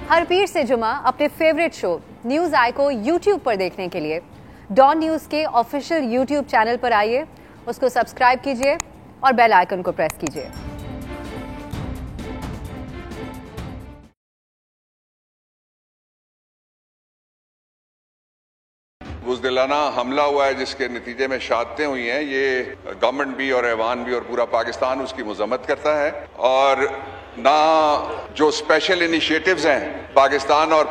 ہر پیر سے جمعہ اپنے فیوریٹ شو نیوز آئی کو یوٹیوب پر دیکھنے کے لیے ڈان نیوز کے آفیشیل یوٹیوب چینل پر آئیے، اس کو سبسکرائب کیجیے اور بیل آئیکن کو پریس کیجیے۔ بزدلانہ حملہ ہوا ہے جس کے نتیجے میں شہادتیں ہوئی ہیں، یہ گورنمنٹ بھی اور ایوان بھی اور پورا پاکستان اس کی مذمت کرتا ہے، اور نہ جو اسپیشل انیشیٹوز ہیں پاکستان اور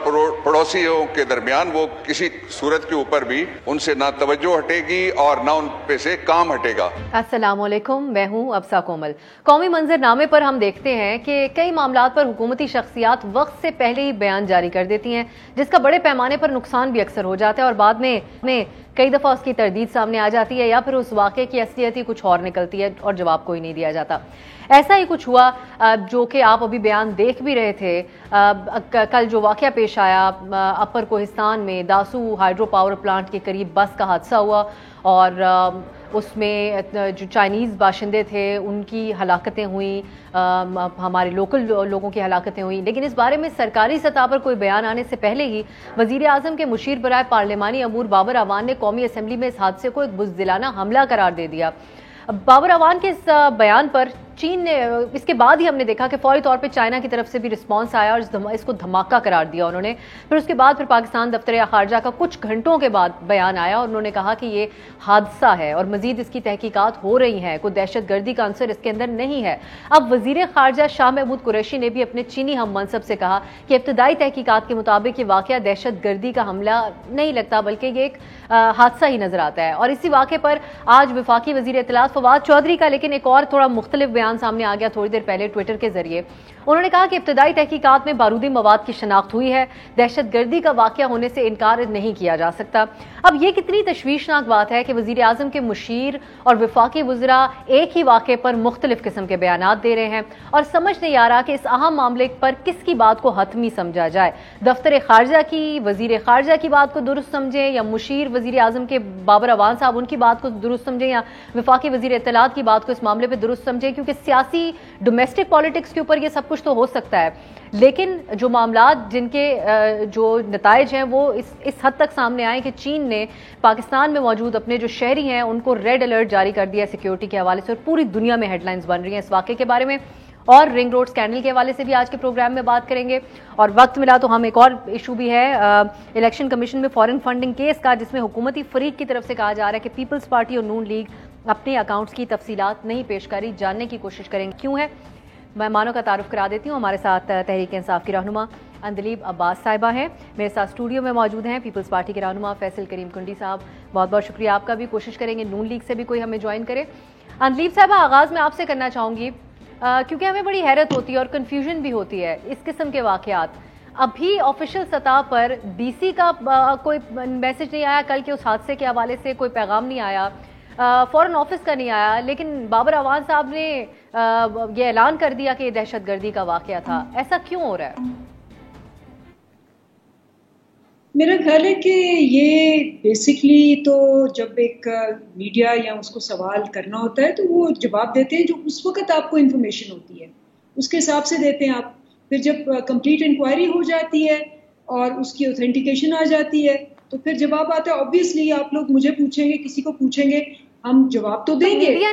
پڑوسیوں کے درمیان وہ کسی صورت کے اوپر بھی ان سے نہ توجہ ہٹے گی اور نہ ان پہ سے کام ہٹے گا۔ السلام علیکم، میں ہوں ابسا کومل۔ قومی منظر نامے پر ہم دیکھتے ہیں کہ کئی معاملات پر حکومتی شخصیات وقت سے پہلے ہی بیان جاری کر دیتی ہیں، جس کا بڑے پیمانے پر نقصان بھی اکثر ہو جاتا ہے اور بعد میں کئی دفعہ اس کی تردید سامنے آ جاتی ہے یا پھر اس واقعے کی اصلیت ہی کچھ اور نکلتی ہے اور جواب کوئی نہیں دیا جاتا۔ ایسا ہی کچھ ہوا جو کہ آپ ابھی بیان دیکھ بھی رہے تھے۔ کل جو واقعہ پیش آیا اپر کوہستان میں داسو ہائیڈرو پاور پلانٹ کے قریب بس کا حادثہ ہوا اور اس میں جو چائنیز باشندے تھے ان کی ہلاکتیں ہوئیں، ہمارے لوکل لوگوں کی ہلاکتیں ہوئیں، لیکن اس بارے میں سرکاری سطح پر کوئی بیان آنے سے پہلے ہی وزیر اعظم کے مشیر برائے پارلیمانی امور بابر اعوان نے قومی اسمبلی میں اس حادثے کو ایک بزدلانہ حملہ قرار دے دیا۔ بابر اعوان کے اس بیان پر چین نے اس کے بعد ہی ہم نے دیکھا کہ فوری طور پہ چائنا کی طرف سے بھی رسپانس آیا اور اس کو دھماکہ قرار دیا انہوں نے۔ پھر اس کے بعد پھر پاکستان دفتر خارجہ کا کچھ گھنٹوں کے بعد بیان آیا اور انہوں نے کہا کہ یہ حادثہ ہے اور مزید اس کی تحقیقات ہو رہی ہیں، کوئی دہشت گردی کا عنصر اس کے اندر نہیں ہے۔ اب وزیر خارجہ شاہ محمود قریشی نے بھی اپنے چینی ہم منصب سے کہا کہ ابتدائی تحقیقات کے مطابق یہ واقعہ دہشت گردی کا حملہ نہیں لگتا بلکہ یہ ایک حادثہ ہی نظر آتا ہے۔ اور اسی واقعے پر آج وفاقی وزیر اطلاعات فواد چودھری کا لیکن ایک اور تھوڑا مختلف بیان سامنے آ گیا تھوڑی دیر پہلے ٹویٹر کے ذریعے۔ انہوں نے کہا کہ ابتدائی تحقیقات میں بارودی مواد کی شناخت ہوئی ہے، دہشت گردی کا واقعہ ہونے سے انکار نہیں کیا جا سکتا۔ اب یہ کتنی تشویشناک بات ہے کہ وزیر اعظم کے مشیر اور وفاقی وزراء ایک ہی واقعے پر مختلف قسم کے بیانات دے رہے ہیں اور سمجھ نہیں آ رہا کہ اس اہم معاملے پر کس کی بات کو حتمی سمجھا جائے، دفتر خارجہ کی، وزیر خارجہ کی بات کو درست سمجھیں یا مشیر وزیر اعظم کے بابر اعوان صاحب ان کی بات کو درست سمجھیں یا وفاقی وزیر اطلاعات کی بات کو اس معاملے پہ درست سمجھیں، کیونکہ سیاسی ڈومیسٹک پالیٹکس کے اوپر یہ سب کچھ تو ہو سکتا ہے لیکن جو معاملات جن کے جو نتائج ہیں وہ اس حد تک سامنے آئے کہ چین نے پاکستان میں موجود اپنے جو شہری ہیں ان کو ریڈ الرٹ جاری کر دیا سیکیورٹی کے حوالے سے اور پوری دنیا میں ہیڈ لائنز بن رہی ہیں اس واقعے کے بارے میں، اور رنگ روڈ اسکینڈل کے حوالے سے بھی آج کے پروگرام میں بات کریں گے۔ اور وقت ملا تو ہم ایک اور ایشو بھی ہے الیکشن کمیشن میں فارن فنڈنگ کیس کا، جس میں حکومتی فریق کی طرف سے کہا جا رہا ہے کہ پیپلز پارٹی اور نون لیگ اپنے اکاؤنٹس کی تفصیلات نہیں پیش کری، جاننے کی کوشش کریں گے کیوں ہے۔ مہمانوں کا تعارف کرا دیتی ہوں۔ ہمارے ساتھ تحریک انصاف کی رہنما اندلیب عباس صاحبہ ہیں، میرے ساتھ اسٹوڈیو میں موجود ہیں پیپلز پارٹی کے رہنما فیصل کریم کنڈی صاحب، بہت بہت شکریہ آپ کا بھی، کوشش کریں گے نون لیگ سے بھی کوئی ہمیں جوائن کرے۔ اندلیب صاحبہ آغاز میں آپ سے کرنا چاہوں گی کیونکہ ہمیں بڑی حیرت ہوتی ہے اور کنفیوژن بھی ہوتی ہے اس قسم کے واقعات۔ ابھی آفیشیل سطح پر ڈی سی کا کوئی میسج نہیں آیا، کل کے اس حادثے کے حوالے سے کوئی پیغام نہیں آیا، فورن آفس کا نہیں آیا، لیکن بابر اعوان صاحب نے یہ اعلان کر دیا کہ یہ دہشت گردی کا واقعہ تھا۔ ایسا کیوں ہو رہا ہے؟ میرا خیال ہے کہ یہ بیسکلی تو جب ایک میڈیا یا اس کو سوال کرنا ہوتا ہے تو وہ جواب دیتے ہیں جو اس وقت آپ کو انفارمیشن ہوتی ہے اس کے حساب سے دیتے ہیں آپ۔ پھر جب کمپلیٹ انکوائری ہو جاتی ہے اور اس کی اوتھینٹیکیشن آ جاتی ہے تو پھر جواب آتا ہے۔ اوبویسلی آپ لوگ مجھے پوچھیں گے، کسی کو پوچھیں گے، ہم جواب تو دیں گے۔ میڈیا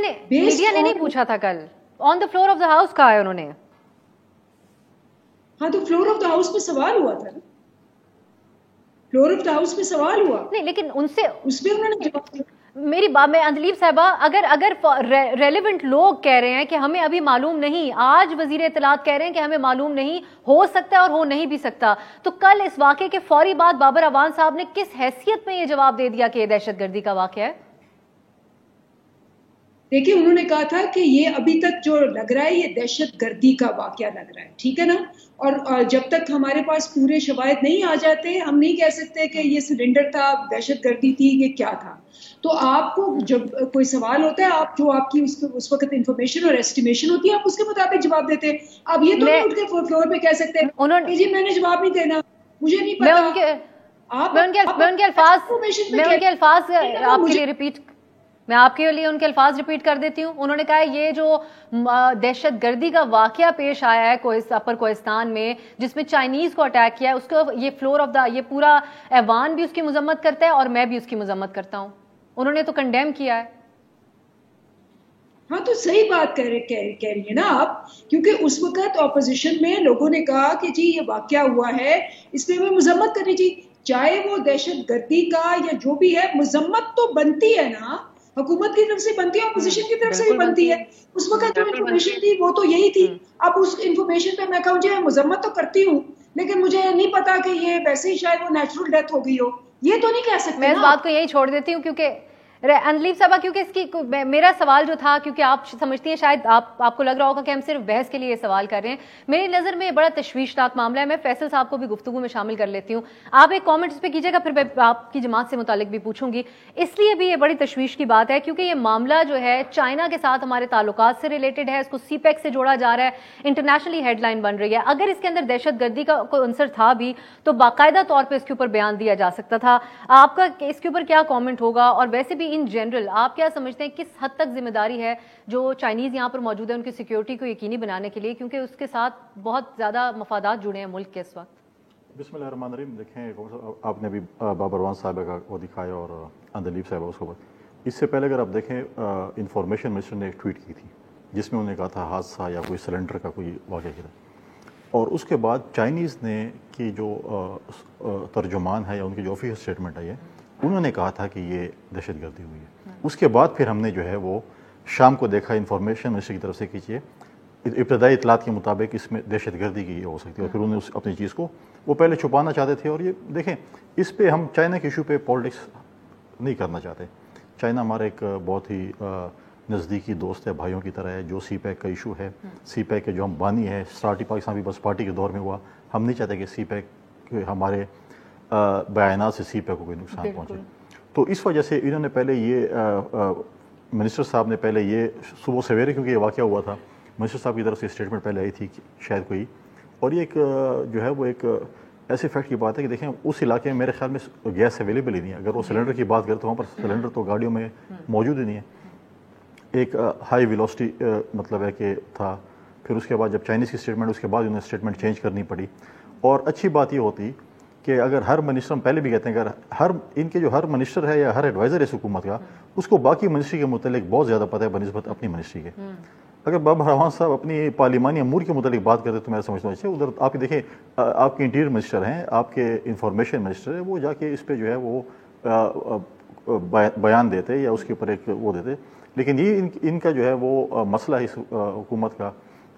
نے نہیں پوچھا تھا کل، on the floor of the house کہا ہے انہوں نے۔ ہاں تو فلور آف دا ہاؤس پہ سوال ہوا تھا نا، فلور آف دا ہاؤس پہ سوال ہوا نہیں، لیکن ان سے اس پہ انہوں نے جواب دیا۔ میری بات میں اندلیب صاحبہ اگر ریلیونٹ لوگ کہہ رہے ہیں کہ ہمیں ابھی معلوم نہیں، آج وزیر اطلاعات کہہ رہے ہیں کہ ہمیں معلوم نہیں، ہو سکتا ہے اور ہو نہیں بھی سکتا، تو کل اس واقعے کے فوری بعد بابر اعوان صاحب نے کس حیثیت میں یہ جواب دے دیا کہ یہ دہشت گردی کا واقعہ ہے؟ دیکھیں انہوں نے کہا تھا کہ یہ ابھی تک جو لگ رہا ہے یہ دہشت گردی کا واقعہ لگ رہا ہے، ٹھیک ہے نا، اور جب تک ہمارے پاس پورے شواہد نہیں آ جاتے ہم نہیں کہہ سکتے کہ یہ سلنڈر تھا، دہشت گردی تھی، یہ کیا تھا۔ تو آپ کو جب کوئی سوال ہوتا ہے آپ جو آپ کی اس وقت انفارمیشن اور ایسٹیمیشن ہوتی ہے آپ اس کے مطابق جواب دیتے ہیں۔ اب یہ تو نہیں اٹھ کے فلور پہ کہہ سکتے ہیں جی میں نے جواب نہیں دینا، مجھے نہیں پتا۔ میں ان کے الفاظ آپ کے لیے ریپیٹ میں آپ کے لیے ان کے الفاظ ریپیٹ کر دیتی ہوں. انہوں نے کہا یہ جو دہشت گردی کا واقعہ پیش آیا ہے اپر کوہستان میں جس میں چائنیز کو اٹیک کیا ہے، اس کو یہ فلور آف دا، یہ پورا ایوان بھی اس کی مذمت کرتا ہے اور میں بھی اس کی مذمت کرتا ہوں. انہوں نے تو کنڈیم کیا ہے. ہاں تو صحیح بات کہہ رہی ہیں نا آپ، کیونکہ اس وقت اپوزیشن میں لوگوں نے کہا کہ جی یہ واقعہ ہوا ہے، اس پہ ہمیں مذمت کرنی چاہیے، چاہے وہ دہشت گردی کا یا جو بھی ہے، مذمت تو بنتی ہے نا، حکومت کی طرف سے بنتی ہے، اپوزیشن کی طرف سے بھی بنتی ہے. اس وقت جو انفارمیشن تھی وہ تو یہی تھی. اب اس انفارمیشن پہ میں کہوں جی میں مذمت تو کرتی ہوں، لیکن مجھے نہیں پتا کہ یہ ویسے ہی شاید وہ نیچرل ڈیتھ ہو گئی ہو، یہ تو نہیں کہہ سکتے. میں اس بات کو یہی چھوڑ دیتی ہوں کیونکہ اندلیب صاحبہ، کیونکہ اس کی میرا سوال جو تھا، کیونکہ آپ سمجھتی ہیں شاید آپ کو لگ رہا ہوگا کہ ہم صرف بحث کے لیے یہ سوال کر رہے ہیں، میری نظر میں یہ بڑا تشویشناک معاملہ ہے. میں فیصل صاحب کو بھی گفتگو میں شامل کر لیتی ہوں. آپ ایک کامنٹ اس پہ کیجیے گا، پھر میں آپ کی جماعت سے متعلق بھی پوچھوں گی. اس لیے بھی یہ بڑی تشویش کی بات ہے کیونکہ یہ معاملہ جو ہے چائنا کے ساتھ ہمارے تعلقات سے ریلیٹڈ ہے، اس کو سی پیک سے جوڑا جا رہا ہے، انٹرنیشنلی ہیڈ لائن بن رہی ہے. اگر اس کے اندر دہشت گردی کا کوئی عنصر تھا بھی تو باقاعدہ طور پہ اس کے اوپر بیان دیا جا سکتا تھا. آپ کا اس کے اوپر کیا کامنٹ ہوگا؟ اور ویسے بھی ان جنرل آپ کیا سمجھتے ہیں کس حد تک ذمہ داری ہے جو چائنیز یہاں پر موجود ہے ان کی سیکیورٹی کو یقینی بنانے کے لیے، کیونکہ اس کے ساتھ بہت زیادہ مفادات جڑے ہیں ملک کے اس وقت؟ بسم اللہ الرحمن الرحیم. دیکھیں آپ نے بھی بابروان صاحبہ کا وہ دکھایا اور اندلیب صاحبہ اس کو. اس سے پہلے اگر آپ دیکھیں انفارمیشن منسٹر نے ایک ٹویٹ کی تھی جس میں انہوں نے کہا تھا حادثہ یا کوئی سلنڈر کا کوئی واقعہ کیا تھا، اور اس کے بعد چائنیز نے کی جو ترجمان ہے یا ان کی جو آفیشیل اسٹیٹمنٹ ہے انہوں نے کہا تھا کہ یہ دہشت گردی ہوئی ہے. اس کے بعد پھر ہم نے جو ہے وہ شام کو دیکھا انفارمیشن منسٹر کی طرف سے کیجیے ابتدائی اطلاعات کے مطابق اس میں دہشت گردی کی ہو سکتی ہے، اور پھر انہوں نے اپنی چیز کو وہ پہلے چھپانا چاہتے تھے. اور یہ دیکھیں اس پہ ہم چائنا کے ایشو پہ پالیٹکس نہیں کرنا چاہتے. چائنا ہمارا ایک بہت ہی نزدیکی دوست ہے، بھائیوں کی طرح ہے. جو سی پیک کا ایشو ہے، سی پیک کے جو ہم بانی ہے، اسٹارٹی پاکستان پیپلز پارٹی کے دور میں ہوا، ہم نہیں چاہتے کہ سی پیک ہمارے بیانات سے سی پیک کو کوئی نقصان پہنچے. تو اس وجہ سے انہوں نے پہلے یہ منسٹر صاحب نے پہلے یہ صبح سویرے، کیونکہ یہ واقعہ ہوا تھا، منسٹر صاحب کی طرف سے اسٹیٹمنٹ پہلے آئی تھی شاید کوئی. اور یہ ایک جو ہے وہ ایک ایسے فیکٹ کی بات ہے کہ دیکھیں اس علاقے میں میرے خیال میں گیس اویلیبل ہی نہیں ہے. اگر وہ سلنڈر کی بات کریں تو وہاں پر سلنڈر تو گاڑیوں میں موجود ہی نہیں ہے. ایک ہائی ویلوسٹی مطلب ہے کہ تھا. پھر اس کے بعد جب چائنیز کی اسٹیٹمنٹ، اس کے بعد انہیں اسٹیٹمنٹ چینج کرنی پڑی. اور اچھی بات یہ ہوتی کہ اگر ہر منسٹر، ہم پہلے بھی کہتے ہیں اگر ان کے جو ہر منسٹر ہے یا ہر ایڈوائزر ہے اس حکومت کا، اس کو باقی منسٹری کے متعلق بہت زیادہ پتہ ہے بنسبت اپنی منسٹری کے. اگر بابروان صاحب اپنی پارلیمانی امور کے متعلق بات کرتے تو میں سمجھتا ہوں اچھا ادھر آپ دیکھیں آپ کے انٹیریئر منسٹر ہیں، آپ کے انفارمیشن منسٹر ہے، وہ جا کے اس پہ جو ہے وہ بیان دیتے یا اس کے اوپر ایک وہ دیتے. لیکن یہ ان کا جو ہے وہ مسئلہ ہے اس حکومت کا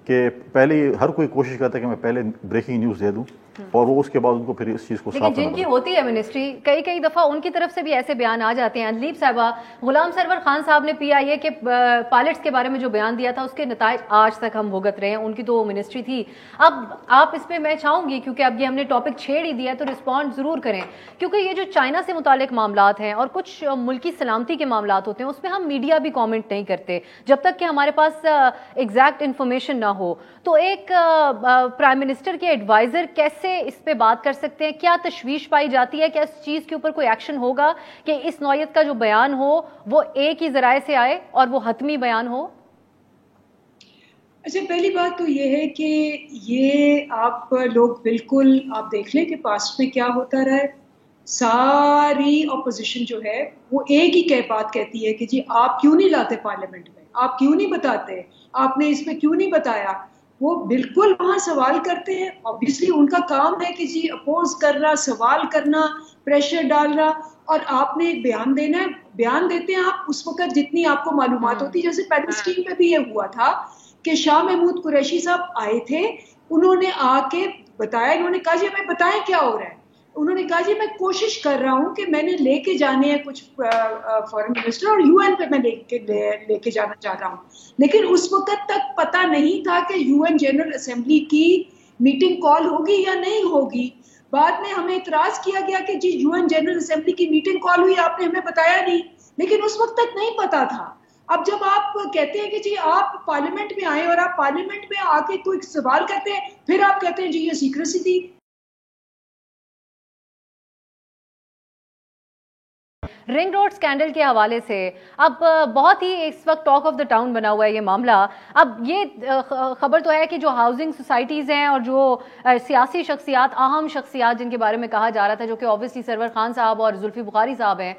کہ پہلے ہر کوئی کوشش کرتا ہے کہ میں پہلے بریکنگ نیوز دے دوں اور وہ اس کے بعد ان کو پھر اس چیز کو صاف لیکن جن کی ہوتی ہے منسٹری کئی دفعہ ان کی طرف سے بھی ایسے بیان آ جاتے ہیں. اندلیب صاحبہ، غلام سرور خان صاحب نے پی آئی اے کے پائلٹس کے بارے میں جو بیان دیا تھا اس کے نتائج آج تک ہم بھگت رہے ہیں. ان کی تو منسٹری تھی. اب آپ اس پہ میں چاہوں گی کیونکہ اب یہ ہم نے ٹاپک چھیڑ ہی دیا تو رسپونڈ ضرور کریں، کیونکہ یہ جو چائنا سے متعلق معاملات ہیں اور کچھ ملکی سلامتی کے معاملات ہوتے ہیں اس پہ ہم میڈیا بھی کامنٹ نہیں کرتے جب تک کہ ہمارے پاس ایگزیکٹ انفارمیشن نہ ہو. تو ایک پرائم منسٹر کے ایڈوائزر کیسے اس پہ بات کر سکتے ہیں؟ کیا تشویش پائی جاتی ہے؟ کیا اس چیز کے اوپر کوئی ایکشن ہوگا کہ اس نوعیت کا جو بیان ہو وہ ایک ہی ذرائع سے آئے اور وہ حتمی بیان ہو؟ اچھا، پہلی بات تو یہ ہے کہ یہ آپ لوگ بالکل آپ دیکھ لیں کہ پاسٹ میں کیا ہوتا رہا ہے. ساری اپوزیشن جو ہے وہ ایک ہی بات کہتی ہے کہ جی آپ کیوں نہیں لاتے پارلیمنٹ میں، آپ کیوں نہیں بتاتے، آپ نے اس پہ کیوں نہیں بتایا. وہ بالکل وہاں سوال کرتے ہیں. obviously ان کا کام ہے کہ جی اپوز کرنا، سوال کرنا، پریشر ڈالنا، اور آپ نے بیان دینا ہے. بیان دیتے ہیں آپ اس وقت جتنی آپ کو معلومات ہوتی. جیسے پیلسٹین میں بھی یہ ہوا تھا کہ شاہ محمود قریشی صاحب آئے تھے، انہوں نے آ کے بتایا، انہوں نے کہا جی ہمیں بتائیں کیا ہو رہا ہے. انہوں نے کہا جی میں کوشش کر رہا ہوں کہ میں نے لے کے جانے ہیں کچھ فارن منسٹر اور یو این پہ میں لے کے جانا چاہ رہا ہوں. لیکن اس وقت تک پتہ نہیں تھا کہ یو این جنرل اسمبلی کی میٹنگ کال ہوگی یا نہیں ہوگی. بعد میں ہمیں اعتراض کیا گیا کہ جی یو این جنرل اسمبلی کی میٹنگ کال ہوئی، آپ نے ہمیں بتایا نہیں. لیکن اس وقت تک نہیں پتا تھا. اب جب آپ کہتے ہیں کہ جی آپ پارلیمنٹ میں آئے اور آپ پارلیمنٹ میں آ کے کوئی سوال کرتے ہیں، پھر آپ کہتے ہیں جی یہ سیکریسی تھی. رنگ روڈ اسکینڈل کے حوالے سے اب بہت ہی اس وقت ٹاک آف دا ٹاؤن بنا ہوا ہے یہ معاملہ. اب یہ خبر تو ہے کہ جو ہاؤسنگ سوسائٹیز ہیں اور جو سیاسی شخصیات، اہم شخصیات جن کے بارے میں کہا جا رہا تھا، جو کہ اوبویسلی سرور خان صاحب اور زلفی بخاری صاحب ہیں،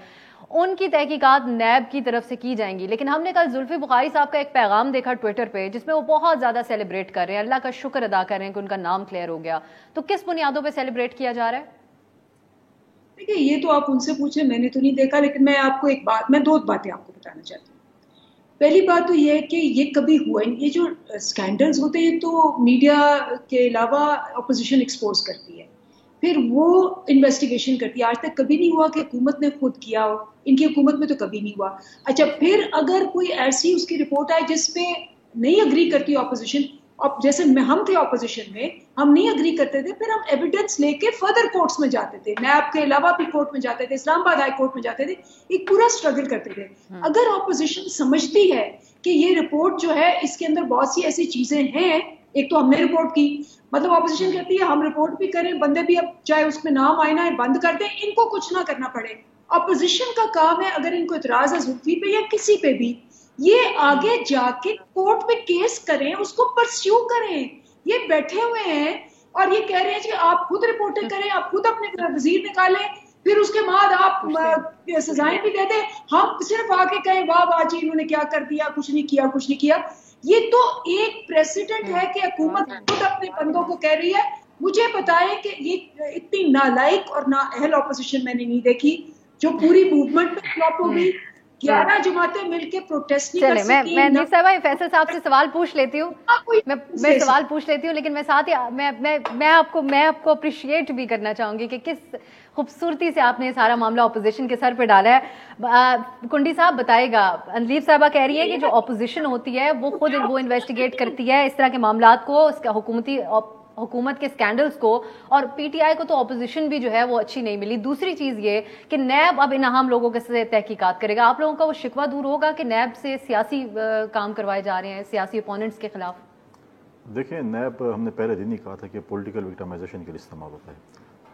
ان کی تحقیقات نیب کی طرف سے کی جائیں گی. لیکن ہم نے کل زلفی بخاری صاحب کا ایک پیغام دیکھا ٹویٹر پہ جس میں وہ بہت زیادہ سیلیبریٹ کر رہے ہیں، اللہ کا شکر ادا کر رہے ہیں کہ ان کا نام کلیئر ہو گیا. تو کس بنیادوں پہ سیلیبریٹ کیا جا رہا ہے؟ دیکھیے یہ تو آپ ان سے پوچھیں، میں نے تو نہیں دیکھا، لیکن میں آپ کو میں دو باتیں آپ کو بتانا چاہتی ہوں. پہلی بات تو یہ ہے کہ یہ کبھی ہوا نہیں. یہ جو اسکینڈلز ہوتے ہیں تو میڈیا کے علاوہ اپوزیشن ایکسپوز کرتی ہے، پھر وہ انویسٹیگیشن کرتی ہے. آج تک کبھی نہیں ہوا کہ حکومت نے خود کیا ہو، ان کی حکومت میں تو کبھی نہیں ہوا. اچھا پھر اگر کوئی ایسی اس کی رپورٹ آئے جس پہ نہیں اگری کرتی اپوزیشن، اب جیسے ہم تھے اپوزیشن میں، ہم نہیں اگری کرتے تھے، پھر ہم ایویڈنس لے کے فردر کورٹس میں جاتے تھے، نیب کے علاوہ بھی کورٹ میں جاتے تھے، اسلام آباد ہائی کورٹ میں جاتے تھے، ایک پورا اسٹرگل کرتے تھے. اگر اپوزیشن سمجھتی ہے کہ یہ رپورٹ جو ہے اس کے اندر بہت سی ایسی چیزیں ہیں، ایک تو ہم نے رپورٹ کی، مطلب اپوزیشن کہتی ہے ہم رپورٹ بھی کریں، بندے بھی اب چاہے اس میں نام آئے نہ بند کر دیں، ان کو کچھ نہ کرنا پڑے. اپوزیشن کا کام ہے اگر ان کو اعتراض ہے زلفی پہ یا کسی پہ بھی، یہ آگے جا کے کورٹ میں کیس کریں، اس کو پرسیو کریں. یہ بیٹھے ہوئے ہیں اور یہ کہہ رہے ہیں کہ آپ خود رپورٹنگ کریں، آپ خود اپنے وزیر نکالیں، پھر اس کے بعد آپ سزائیں بھی دے دیں، ہم صرف آ کے کہیں واہ واہ جی انہوں نے کیا کر دیا، کچھ نہیں کیا کچھ نہیں کیا. یہ تو ایک پریسیڈنٹ ہے کہ حکومت خود اپنے بندوں کو کہہ رہی ہے. مجھے بتائیں کہ یہ اتنی نالائق اور نااہل اپوزیشن میں نے نہیں دیکھی جو پوری موومنٹ میں فلاپ ہو گئی. 11 جماعتیں مل کے پروٹیسٹ نہیں کر سکتی. میں نیب صاحبہ فیصل صاحب سے سوال پوچھ لیتی ہوں، میں سوال پوچھ لیتی ہوں، لیکن میں ساتھ ہی میں آپ کو اپریشیٹ بھی کرنا چاہوں گی کہ کس خوبصورتی سے آپ نے سارا معاملہ اپوزیشن کے سر پہ ڈالا ہے. کنڈی صاحب بتائے گا، اندلیب صاحبہ کہہ رہی ہے کہ جو اپوزیشن ہوتی ہے وہ خود وہ انویسٹیگیٹ کرتی ہے اس طرح کے معاملات کو، اس کا حکومت کے سکینڈلز کو، اور پی ٹی آئی کو تو اپوزیشن بھی جو ہے وہ اچھی نہیں ملی. دوسری چیز یہ کہ نیب اب ان اہم لوگوں کے سے تحقیقات کرے گا. آپ لوگوں کا وہ شکوہ دور ہوگا کہ نیب سے سیاسی کام کروائے جا رہے ہیں سیاسی اپوننٹس کے خلاف؟ دیکھیں نیب ہم نے پہلے دن ہی کہا تھا کہ پولیٹیکل وکٹمائزیشن کے لیے استعمال ہوتا ہے.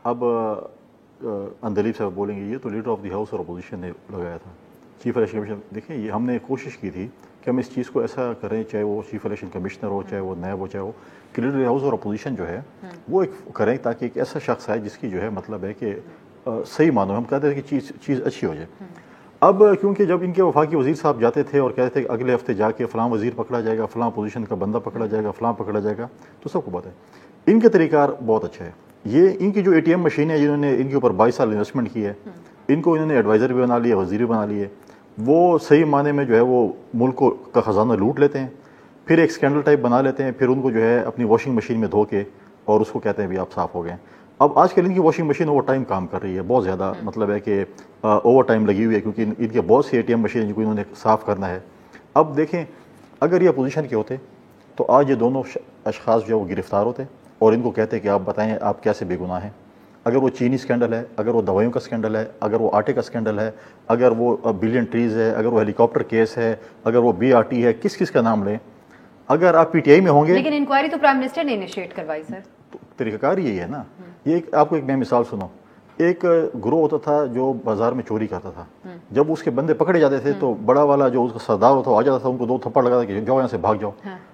اب اندلیب صاحب بولیں گے یہ تو لیڈر آف دی ہاؤس اور اپوزیشن نے لگایا تھا، چیف الیکشن کمیشن. دیکھیں یہ ہم نے کوشش کی تھی کہ ہم اس چیز کو ایسا کریں، چاہے وہ چیف الیکشن کمشنر ہو، چاہے وہ نیب ہو، چاہے وہ کہ لیڈر ہاؤس اور اپوزیشن جو ہے وہ ایک کریں تاکہ ایک ایسا شخص آئے جس کی جو ہے مطلب ہے کہ صحیح معنوں ہم کہتے ہیں کہ چیز اچھی ہو جائے. اب کیونکہ جب ان کے وفاقی وزیر صاحب جاتے تھے اور کہتے تھے کہ اگلے ہفتے جا کے فلاں وزیر پکڑا جائے گا، فلاں پوزیشن کا بندہ پکڑا جائے گا، فلاں پکڑا جائے گا، تو سب کو بات ہے ان کے طریقہ کار بہت اچھا ہے. یہ ان کی جو ATM مشین ہے جنہوں نے ان کے اوپر 22 سال انویسٹمنٹ کی ہے، ان کو انہوں نے ایڈوائزر بھی بنا لیا، وزیر بھی بنا لیے. وہ صحیح معنی میں جو ہے وہ ملک کا خزانہ لوٹ لیتے ہیں، پھر ایک اسکینڈل ٹائپ بنا لیتے ہیں، پھر ان کو جو ہے اپنی واشنگ مشین میں دھو کے اور اس کو کہتے ہیں بھی آپ صاف ہو گئے. اب آج کل ان کی واشنگ مشین اوور ٹائم کام کر رہی ہے، بہت زیادہ مطلب ہے کہ اوور ٹائم لگی ہوئی ہے، کیونکہ ان کے بہت سی ATM مشین جن کو انہوں نے صاف کرنا ہے. اب دیکھیں اگر یہ اپوزیشن کے ہوتے تو آج یہ دونوں اشخاص جو ہے وہ گرفتار ہوتے اور ان کو کہتے کہ آپ بتائیں آپ کیسے بے گناہ ہیں. اگر وہ چینی اسکینڈل ہے، اگر وہ دوائیوں کا اسکینڈل ہے، اگر وہ آٹے کا اسکینڈل ہے، اگر وہ بلین ٹریز ہے، اگر وہ ہیلی کاپٹر کیس ہے، اگر وہ BRT ہے، کس کا نام لیں، اگر آپ PTI میں ہوں گے. لیکن انکوائری تو پرائم منسٹر نے انیشیٹ کروائی سر. طریقہ کار یہی ہے نا. یہ آپ کو ایک میں مثال سنو. ایک گروہ ہوتا تھا جو بازار میں چوری کرتا تھا، جب اس کے بندے پکڑے جاتے تھے تو بڑا والا جو اس کا سردار ہوتا آ جاتا تھا، ان کو 2 تھپڑ لگاتا کہ جاؤ یہاں سے، بھاگ جاؤ،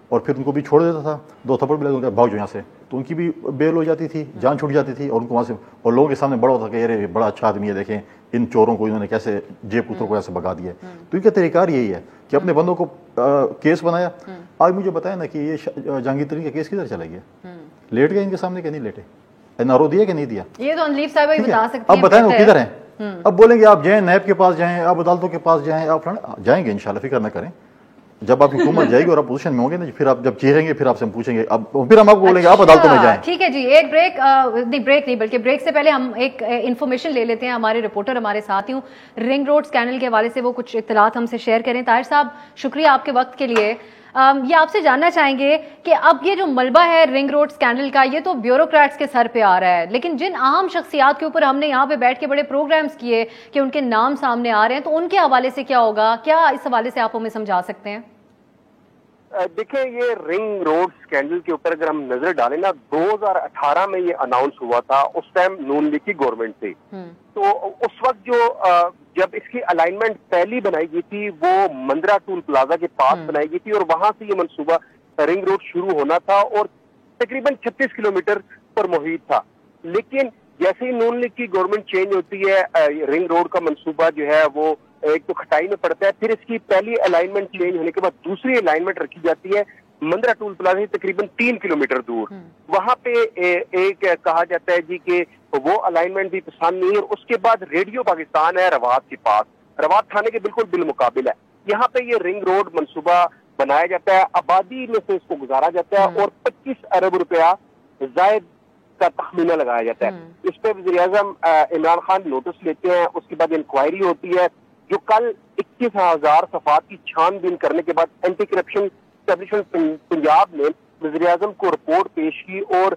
اور پھر ان کو بھی چھوڑ دیتا تھا، 2 تھپڑ بھی لگا بھاگ جاؤ یہاں سے، تو ان کی بھی بیل ہو جاتی تھی، جان چھوٹ جاتی تھی، اور ان کو وہاں سے اور لوگوں کے سامنے بڑا ہوتا کہ ارے بڑا اچھا آدمی ہے، دیکھیں ان چوروں کو انہوں نے کیسے جیب پتروں کو ایسے بھگا دیا. تو ان کا طریقہ کار یہی ہے کہ اپنے بندوں کو کیس بنایا. آج مجھے بتائیں نا کہ یہ جہانگیر ترین کا کیس کدھر چلا گیا؟ لیٹ گئے ان کے سامنے کہ نہیں لیٹے؟ NRO دیا کہ نہیں دیا؟ یہ تو اندلیب صاحب ہی بتا سکتے ہیں. اب بتائیں وہ کدھر ہیں؟ اب بولیں گے آپ جائیں نیب کے پاس جائیں، آپ عدالتوں کے پاس جائیں، آپ جائیں گے انشاءاللہ، فکر نہ کریں. جب آپ حکومت جائے گی اور آپ پوزیشن میں ہوں گے نا، پھر آپ جب چیریں گے پھر آپ سے ہم پوچھیں گے، اب پھر ہم آپ کو بولیں گے آپ عدالتوں میں جائیں. ٹھیک ہے جی، ایک بریک نہیں بلکہ بریک سے پہلے ہم ایک انفارمیشن لے لیتے ہیں. ہمارے رپورٹر ہمارے ساتھ ہوں رنگ روڈ اسکینڈل کے حوالے سے وہ کچھ اطلاعات ہم سے شیئر کریں. طاہر صاحب شکریہ آپ کے وقت کے لیے. یہ آپ سے جاننا چاہیں گے کہ اب یہ جو ملبہ ہے رنگ روڈ اسکینڈل کا، یہ تو بیوروکریٹس کے سر پہ آ رہا ہے، لیکن جن اہم شخصیات کے اوپر ہم نے یہاں پہ بیٹھ کے بڑے پروگرامز کیے کہ ان کے نام سامنے آ رہے ہیں، تو ان کے حوالے سے کیا ہوگا؟ کیا اس حوالے سے آپ ہمیں سمجھا سکتے ہیں؟ دیکھیں یہ رنگ روڈ اسکینڈل کے اوپر اگر ہم نظر ڈالیں نا 2018 میں یہ اناؤنس ہوا تھا, اس ٹائم نون لیگ کی گورنمنٹ تھی. تو اس وقت جو جب اس کی الائنمنٹ پہلی بنائی گئی تھی وہ مندرا ٹول پلازا کے پاس بنائی گئی تھی اور وہاں سے یہ منصوبہ رنگ روڈ شروع ہونا تھا اور تقریباً 36 کلومیٹر پر محیط تھا. لیکن جیسے ہی نون لیگ کی گورنمنٹ چینج ہوتی ہے رنگ روڈ کا منصوبہ جو ہے وہ ایک تو کھٹائی میں پڑتا ہے, پھر اس کی پہلی الائنمنٹ چینج ہونے کے بعد دوسری الائنمنٹ رکھی جاتی ہے مندرا ٹول پلازا سے تقریباً 3 کلومیٹر دور. وہاں پہ ایک کہا جاتا ہے جی کہ وہ الائنمنٹ بھی پسند نہیں, اور اس کے بعد ریڈیو پاکستان ہے روات کے پاس, روات تھانے کے بالکل بالمقابل ہے. یہاں پہ یہ رنگ روڈ منصوبہ بنایا جاتا ہے, آبادی میں سے اس کو گزارا جاتا ہے اور 25 ارب روپیہ زائد کا تخمینہ لگایا جاتا ہے. اس پہ وزیر اعظم عمران خان نوٹس لیتے ہیں, اس کے بعد انکوائری ہوتی ہے جو کل 21,000 صفحات کی چھان بین کرنے کے بعد اینٹی کرپشن اسٹیبلشمنٹ پنجاب نے وزیر اعظم کو رپورٹ پیش کی اور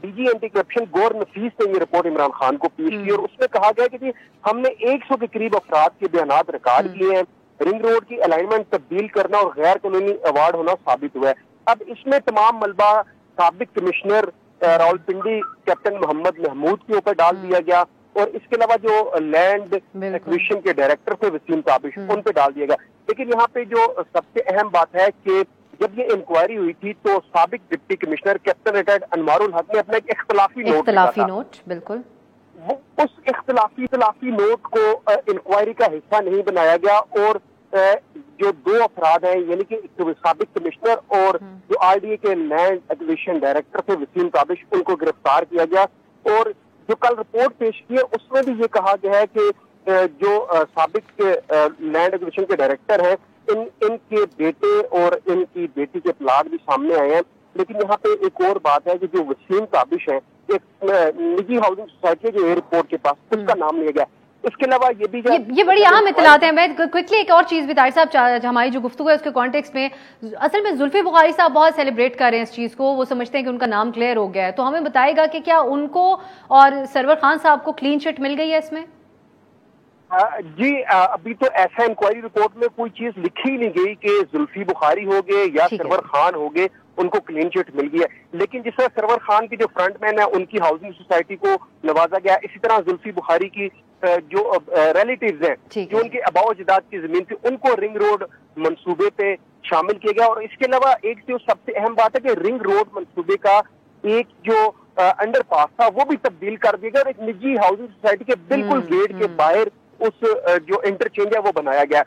ڈی جی اینٹی کرپشن گور نفیس نے یہ رپورٹ عمران خان کو پیش کی اور اس میں کہا گیا کہ ہم نے 100 کے قریب افراد کے بیانات ریکارڈ کیے ہیں. رنگ روڈ کی الائنمنٹ تبدیل کرنا اور غیر قانونی ایوارڈ ہونا ثابت ہوا ہے. اب اس میں تمام ملبہ سابق کمشنر راولپنڈی کیپٹن محمد محمود کے اوپر ڈال دیا گیا اور اس کے علاوہ جو لینڈ ایکویشن کے ڈائریکٹر تھے وسیم تابش ان پہ ڈال دیا گیا. لیکن یہاں پہ جو سب سے اہم بات ہے کہ جب یہ انکوائری ہوئی تھی تو سابق ڈپٹی کمشنر کیپٹن ریٹائرڈ انوار الحق نے اپنا ایک اختلافی نوٹ بالکل اس اختلافی نوٹ کو انکوائری کا حصہ نہیں بنایا گیا اور جو 2 افراد ہیں یعنی کہ سابق کمشنر اور جو آر ڈی اے کے لینڈ ایکویشن ڈائریکٹر تھے وسیم تابش ان کو گرفتار کیا گیا. اور جو کل رپورٹ پیش کی ہے اس میں بھی یہ کہا گیا ہے کہ جو سابق لینڈ ایکویشن کے ڈائریکٹر ہیں ان کے بیٹے اور ان کی بیٹی کے پلاٹ بھی سامنے آئے ہیں. لیکن یہاں پہ ایک اور بات ہے کہ جو وسیم تابش ہے ایک نجی ہاؤسنگ سوسائٹی جو ایئرپورٹ کے پاس اس کا نام لیا گیا. اس کے علاوہ یہ بھی یہ بڑی اہم اطلاعات ہیں. میں کوئکلی ایک اور چیز بھی طاہر صاحب ہماری جو گفتگو ہے اس کے کانٹیکسٹ میں اصل میں زلفی بخاری صاحب بہت سیلیبریٹ کر رہے ہیں اس چیز کو, وہ سمجھتے ہیں کہ ان کا نام کلیئر ہو گیا ہے. تو ہمیں بتائے گا کہ کیا ان کو اور سرور خان صاحب کو کلین چٹ مل گئی ہے اس میں؟ جی ابھی تو ایسا انکوائری رپورٹ میں کوئی چیز لکھی نہیں گئی کہ زلفی بخاری ہو گئے یا سرور خان ہو گئے ان کو کلین چٹ مل گئی ہے. لیکن جس طرح سرور خان کی جو فرنٹ مین ہے ان کی ہاؤسنگ سوسائٹی کو نوازا گیا, اسی طرح زلفی بخاری کی جو ریلیٹیوز ہیں جو ان کے آباء و اجداد کی زمین تھی ان کو رنگ روڈ منصوبے پہ شامل کیا گیا. اور اس کے علاوہ ایک جو سب سے اہم بات ہے کہ رنگ روڈ منصوبے کا ایک جو انڈر پاس تھا وہ بھی تبدیل کر دیا گیا اور ایک نجی ہاؤسنگ سوسائٹی کے بالکل گیٹ کے باہر اس جو انٹرچینج ہے وہ بنایا گیا.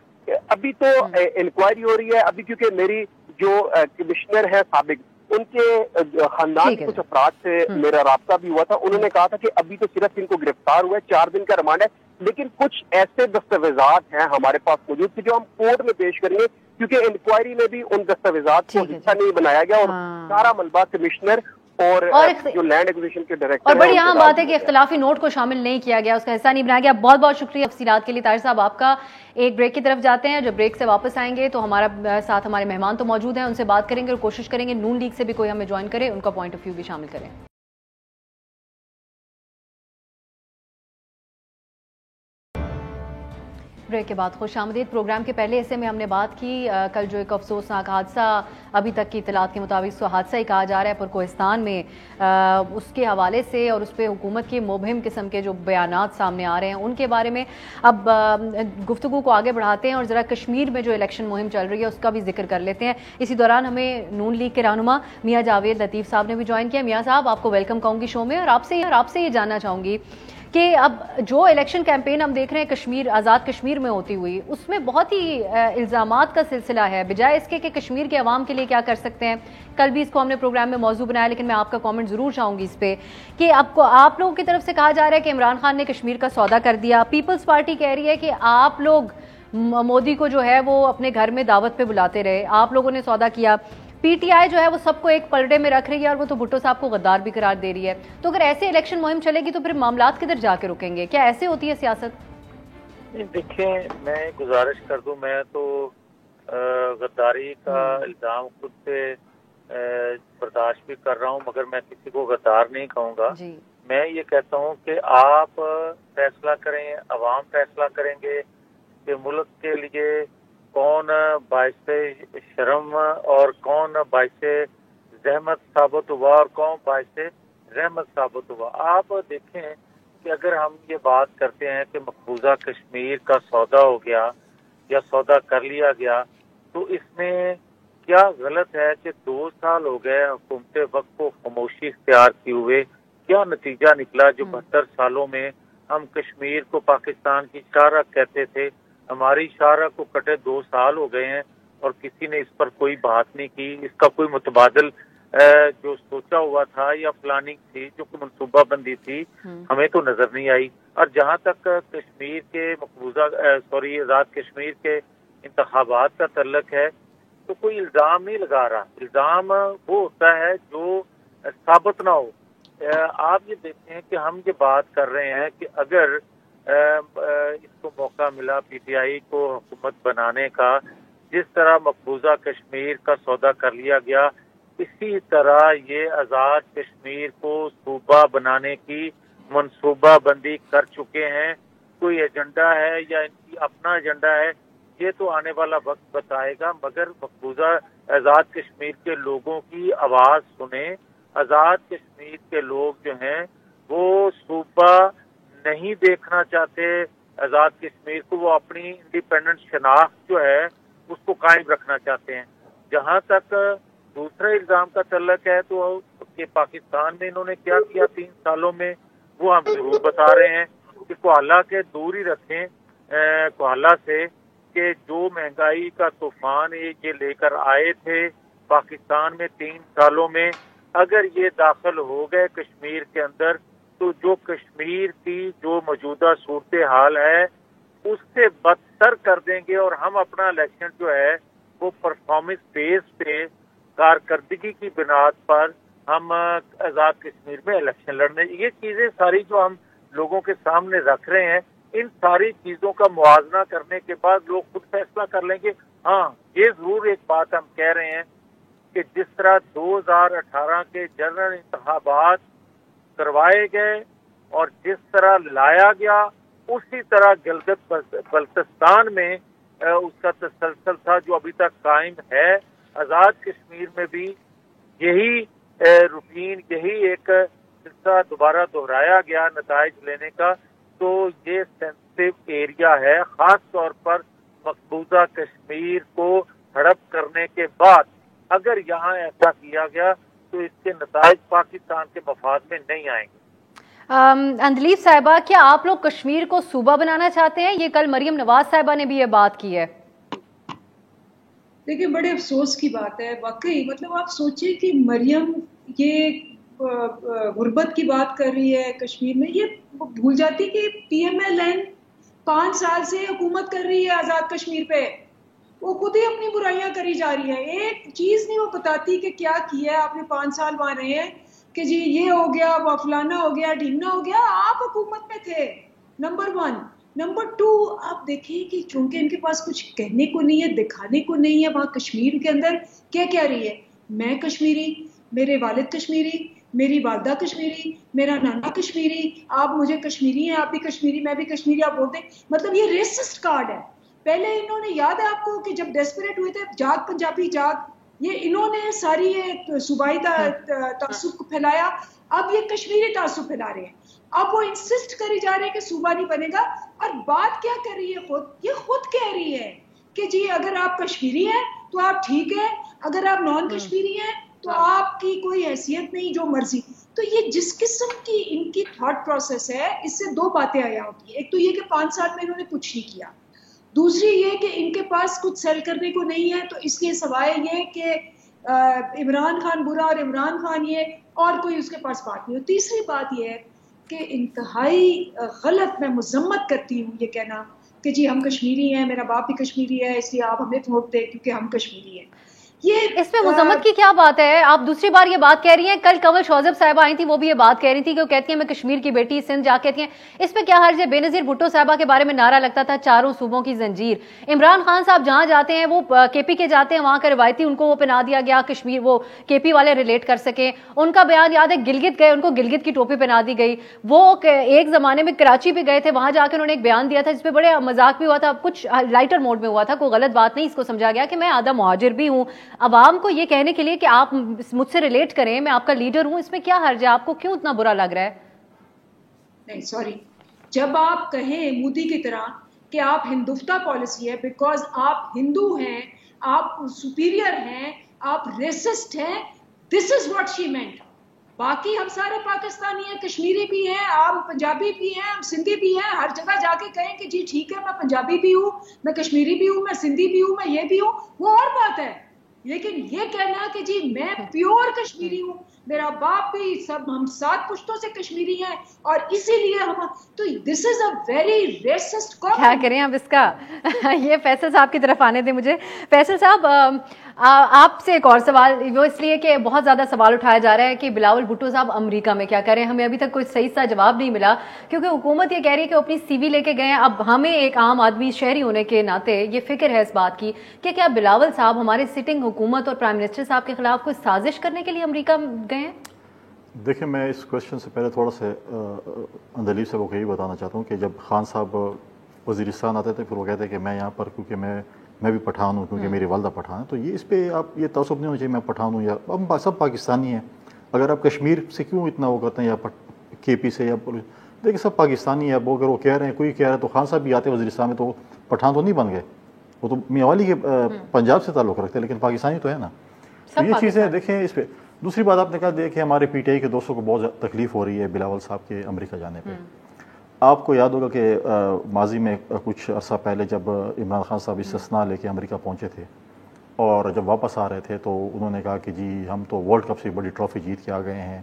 ابھی تو انکوائری ہو رہی ہے. ابھی کیونکہ میری جو کمشنر ہے سابق ان کے خاندان کے کچھ افراد سے میرا رابطہ بھی ہوا تھا, انہوں نے کہا تھا کہ ابھی تو صرف ان کو گرفتار ہوا ہے, 4 دن کا ریمانڈ ہے, لیکن کچھ ایسے دستاویزات ہیں ہمارے پاس موجود تھے جو ہم کورٹ میں پیش کریں گے کیونکہ انکوائری میں بھی ان دستاویزات کو حصہ نہیں بنایا گیا اور سارا ملبہ کمشنر اور جو لینڈ ایکوزیشن کے ڈائریکٹر اور بڑی اہم بات ہے کہ اختلافی نوٹ کو شامل نہیں کیا گیا, اس کا حصہ نہیں بنایا گیا. بہت بہت شکریہ تفصیلات کے لیے طاہر صاحب آپ کا. ایک بریک کی طرف جاتے ہیں, جب بریک سے واپس آئیں گے تو ہمارا ساتھ ہمارے مہمان تو موجود ہیں, ان سے بات کریں گے اور کوشش کریں گے نون لیگ سے بھی کوئی ہمیں جوائن کرے, ان کا پوائنٹ آف ویو بھی شامل کریں. بریک کے بعد خوش آمدید. پروگرام کے پہلے حصے میں ہم نے بات کی کل جو ایک افسوسناک حادثہ ابھی تک کی اطلاعات کے مطابق حادثہ ہی کہا جا رہا ہے پر کوہستان میں, اس کے حوالے سے اور اس پہ حکومت کے مبہم قسم کے جو بیانات سامنے آ رہے ہیں ان کے بارے میں اب گفتگو کو آگے بڑھاتے ہیں اور ذرا کشمیر میں جو الیکشن مہم چل رہی ہے اس کا بھی ذکر کر لیتے ہیں. اسی دوران ہمیں نون لیگ کے رہنما میاں جاوید لطیف صاحب نے بھی جوائن کیا. میاں صاحب آپ کو ویلکم کہوں گی شو میں, اور آپ سے یہ جاننا چاہوں گی کہ اب جو الیکشن کیمپین ہم دیکھ رہے ہیں کشمیر آزاد کشمیر میں ہوتی ہوئی, اس میں بہت ہی الزامات کا سلسلہ ہے بجائے اس کے کہ کشمیر کے عوام کے لیے کیا کر سکتے ہیں. کل بھی اس کو ہم نے پروگرام میں موضوع بنایا, لیکن میں آپ کا کامنٹ ضرور چاہوں گی اس پہ کہ آپ لوگوں کی طرف سے کہا جا رہا ہے کہ عمران خان نے کشمیر کا سودا کر دیا. پیپلز پارٹی کہہ رہی ہے کہ آپ لوگ مودی کو جو ہے وہ اپنے گھر میں دعوت پہ بلاتے رہے, آپ لوگوں نے سودا کیا. پی ٹی آئی جو ہے وہ سب کو ایک پلڑے میں رکھ رہی ہے اور وہ تو بھٹو صاحب کو غدار بھی قرار دے رہی ہے. تو اگر ایسے الیکشن مہم چلے گی تو پھر معاملات کدھر جا کے رکیں گے؟ کیا ایسے ہوتی ہے سیاست؟ دیکھیں میں گزارش کر دوں, میں تو غداری کا الزام خود سے برداشت بھی کر رہا ہوں مگر میں کسی کو غدار نہیں کہوں گا. میں یہ کہتا ہوں کہ آپ فیصلہ کریں, عوام فیصلہ کریں گے کہ ملک کے لیے کون باعث شرم اور کون باعث زحمت ثابت ہوا اور کون باعث رحمت ثابت ہوا. آپ دیکھیں کہ اگر ہم یہ بات کرتے ہیں کہ مقبوضہ کشمیر کا سودا ہو گیا یا سودا کر لیا گیا, تو اس میں کیا غلط ہے کہ 2 سال ہو گئے حکومت وقت کو خاموشی اختیار کیے ہوئے. کیا نتیجہ نکلا جو 72 سالوں میں ہم کشمیر کو پاکستان کی شاہراہ کہتے تھے, ہماری شاہراہ کو کٹے 2 سال ہو گئے ہیں اور کسی نے اس پر کوئی بات نہیں کی. اس کا کوئی متبادل جو سوچا ہوا تھا یا پلاننگ تھی, جو منصوبہ بندی تھی, ہمیں تو نظر نہیں آئی. اور جہاں تک کشمیر کے آزاد کشمیر کے انتخابات کا تعلق ہے, تو کوئی الزام نہیں لگا رہا. الزام وہ ہوتا ہے جو ثابت نہ ہو. آپ یہ دیکھتے ہیں کہ ہم یہ بات کر رہے ہیں کہ اگر اس کو موقع ملا پی ٹی آئی کو حکومت بنانے کا, جس طرح مقبوضہ کشمیر کا سودا کر لیا گیا, اسی طرح یہ آزاد کشمیر کو صوبہ بنانے کی منصوبہ بندی کر چکے ہیں. کوئی ایجنڈا ہے یا ان کی اپنا ایجنڈا ہے, یہ تو آنے والا وقت بتائے گا. مگر مقبوضہ آزاد کشمیر کے لوگوں کی آواز سنیں. آزاد کشمیر کے لوگ جو ہیں وہ صوبہ نہیں دیکھنا چاہتے آزاد کشمیر کو, وہ اپنی انڈیپینڈنٹ شناخت جو ہے اس کو قائم رکھنا چاہتے ہیں. جہاں تک دوسرے الزام کا تعلق ہے تو کہ پاکستان میں انہوں نے کیا کیا 3 سالوں میں, وہ ہم ضرور بتا رہے ہیں کہ کوہالہ کے دور ہی رکھیں کوہالہ سے, کہ جو مہنگائی کا طوفان یہ لے کر آئے تھے پاکستان میں 3 سالوں میں, اگر یہ داخل ہو گئے کشمیر کے اندر, تو جو کشمیر کی جو موجودہ صورتحال ہے اس سے بدتر کر دیں گے. اور ہم اپنا الیکشن جو ہے وہ پرفارمنس بیس پہ, کارکردگی کی بنیاد پر ہم آزاد کشمیر میں الیکشن لڑنے. یہ چیزیں ساری جو ہم لوگوں کے سامنے رکھ رہے ہیں, ان ساری چیزوں کا موازنہ کرنے کے بعد لوگ خود فیصلہ کر لیں گے. ہاں, یہ ضرور ایک بات ہم کہہ رہے ہیں کہ جس طرح 2018 کے جنرل انتخابات کروائے گئے اور جس طرح لایا گیا, اسی طرح گلگت بلتستان میں اس کا تسلسل تھا جو ابھی تک قائم ہے. آزاد کشمیر میں بھی یہی روٹین, یہی ایک سلسلہ دوبارہ دہرایا گیا نتائج لینے کا. تو یہ سینسٹیو ایریا ہے, خاص طور پر مقبوضہ کشمیر کو ہڑپ کرنے کے بعد اگر یہاں ایسا کیا گیا تو اس کے نتائج پاکستان کے مفاد میں نہیں آئیں گے. اندلیب صاحبہ, کیا آپ لوگ کشمیر کو صوبہ بنانا چاہتے ہیں؟ یہ کل مریم نواز صاحبہ نے بھی یہ بات کی ہے. دیکھیں, بڑے افسوس کی بات ہے واقعی. مطلب آپ سوچیں کہ مریم یہ غربت کی بات کر رہی ہے کشمیر میں, یہ بھول جاتی کہ پی ایم ایل این 5 سال سے حکومت کر رہی ہے آزاد کشمیر پہ. وہ خود ہی اپنی برائیاں کری جا رہی ہے. ایک چیز نہیں وہ بتاتی کہ کیا کیا ہے آپ نے 5 سال وہاں رہے ہیں, کہ جی یہ ہو گیا, وہ فلانا ہو گیا, ڈھیمنا ہو گیا. آپ حکومت میں تھے, نمبر 1. نمبر 2, آپ دیکھیں کہ چونکہ ان کے پاس کچھ کہنے کو نہیں ہے, دکھانے کو نہیں ہے, وہاں کشمیر کے اندر کیا کہہ رہی ہے, میں کشمیری, میرے والد کشمیری, میری والدہ کشمیری, میرا نانا کشمیری, آپ مجھے کشمیری ہیں, آپ بھی کشمیری, میں بھی کشمیری, آپ بولتے ہیں. مطلب یہ ریسسٹ کارڈ ہے. پہلے انہوں نے, یاد ہے آپ کو کہ جب ڈیسپریٹ ہوئے تھے جاگ پنجابی جاگ, یہ انہوں نے ساری یہ صوبائی تعصب کو پھیلایا. اب یہ کشمیری تعصب پھیلا رہے ہیں. اب وہ انسسٹ کری جا رہے ہیں کہ صوبہ نہیں بنے گا. اور بات کیا کر رہی ہے, یہ خود کہہ رہی ہے کہ جی اگر آپ کشمیری ہیں تو آپ ٹھیک ہے, اگر آپ نان کشمیری ہیں تو آپ کی کوئی حیثیت نہیں, جو مرضی. تو یہ جس قسم کی ان کی تھاٹ پروسیس ہے, اس سے 2 باتیں آیا ہوتی ہیں. ایک تو یہ کہ 5 سال میں انہوں نے کچھ نہیں کیا, دوسری یہ کہ ان کے پاس کچھ سیل کرنے کو نہیں ہے, تو اس لیے سوائے یہ کہ عمران خان برا اور عمران خان یہ, اور کوئی اس کے پاس بات نہیں. تیسری بات یہ ہے کہ انتہائی غلط, میں مذمت کرتی ہوں یہ کہنا کہ جی ہم کشمیری ہیں, میرا باپ بھی کشمیری ہے, اس لیے آپ ہمیں ووٹ دیں کیونکہ ہم کشمیری ہیں. یہ اس میں مذمت کی کیا بات ہے؟ آپ دوسری بار یہ بات کہہ رہی ہیں. کل کنول شوذب صاحبہ آئی تھی, وہ بھی یہ بات کہہ رہی تھی کہ وہ کہتی ہیں میں کشمیر کی بیٹی, سندھ جا کہتی ہیں. اس میں کیا حرج ہے؟ بے نظیر بھٹو صاحبہ کے بارے میں نعرہ لگتا تھا چاروں صوبوں کی زنجیر. عمران خان صاحب جہاں جاتے ہیں وہ کے پی کے جاتے ہیں, وہاں کا روایتی ان کو وہ پہنا دیا گیا, کشمیر وہ کے پی والے ریلیٹ کر سکیں. ان کا بیان یاد ہے, گلگت گئے, ان کو گلگت کی ٹوپی پہنا دی گئی. وہ ایک زمانے میں کراچی بھی گئے تھے, وہاں جا کے انہوں نے ایک بیان دیا تھا جس پہ بڑے مذاق بھی ہوا تھا, کچھ لائٹر موڈ میں ہوا تھا, کوئی غلط بات نہیں, اس کو سمجھا گیا کہ میں آدھا مہاجر بھی ہوں. عوام کو یہ کہنے کے لیے کہ آپ مجھ سے ریلیٹ کریں, میں آپ کا لیڈر ہوں, اس میں کیا حرج ہے؟ آپ کو کیوں اتنا برا لگ رہا ہے؟ نہیں سوری, جب آپ کہیں مودی کی طرح کہ آپ ہندوفتہ پالیسی ہے بیکاز آپ ہندو ہیں, آپ سپیریئر ہیں, آپ ریسسٹ ہیں, دس از واٹ شی مینٹ. باقی ہم سارے پاکستانی ہیں, کشمیری بھی ہیں, آپ پنجابی بھی ہیں, ہم سندھی بھی ہیں. ہر جگہ جا کے کہیں کہ جی ٹھیک ہے میں پنجابی بھی ہوں, میں کشمیری بھی ہوں, میں سندھی بھی ہوں, میں یہ بھی ہوں, وہ اور بات ہے. لیکن یہ کہنا کہ جی میں پیور کشمیری ہوں, میرا باپ بھی, سب ہم 7 پشتوں سے کشمیری ہیں اور اسی لیے ہم, تو دس از اے ویری ریسسٹ کامنٹ. کیا کریں اب اس کا؟ یہ فیصل صاحب کی طرف آنے دیں مجھے. فیصل صاحب, آپ سے ایک اور سوال, وہ اس لیے کہ بہت زیادہ سوال اٹھایا جا رہا ہے کہ بلاول بھٹو صاحب امریکہ میں کیا کریں. ہمیں ابھی تک کوئی صحیح سا جواب نہیں ملا, کیونکہ حکومت یہ کہہ رہی ہے کہ وہ اپنی سی وی لے کے گئے ہیں. اب ہمیں ایک عام آدمی شہری ہونے کے ناطے یہ فکر ہے اس بات کی کہ کیا بلاول صاحب ہمارے سٹنگ حکومت اور پرائم منسٹر صاحب کے خلاف کوئی سازش کرنے کے لیے امریکہ گئے ہیں؟ دیکھیں, میں اس کویشچن سے پہلے تھوڑا سا اندلیب صاحب کو یہی بتانا چاہتا ہوں کہ جب خان صاحب وزیرستان آتے تھے, پھر وہ کہتے ہیں کہ میں یہاں پر کیونکہ میں بھی پٹھان ہوں, کیونکہ میری والدہ پٹھان ہے, تو یہ اس پہ آپ یہ تعصب نہیں ہونا چاہیے میں پٹھان ہوں, یا ہم سب پاکستانی ہیں. اگر آپ کشمیر سے کیوں اتنا وہ کرتے ہیں, یا کے پی سے, یا دیکھیں سب پاکستانی ہیں. اب اگر وہ کہہ رہے ہیں, کوئی کہہ رہا ہے, تو خان صاحب بھی آتے ہیں وزیرستان میں, تو پٹھان تو نہیں بن گئے, وہ تو میاں والی کے پنجاب سے تعلق رکھتے ہیں, لیکن پاکستانی تو ہے نا. تو یہ چیزیں دیکھیں اس پہ. دوسری بات آپ نے کہا, دیکھیں ہمارے پی ٹی آئی کے دوستوں کو بہت تکلیف ہو رہی ہے بلاول صاحب کے امریکہ جانے پہ. آپ کو یاد ہوگا کہ ماضی میں کچھ عرصہ پہلے جب عمران خان صاحب استثناء لے کے امریکہ پہنچے تھے, اور جب واپس آ رہے تھے تو انہوں نے کہا کہ جی ہم تو ورلڈ کپ سے بڑی ٹرافی جیت کے آ گئے ہیں.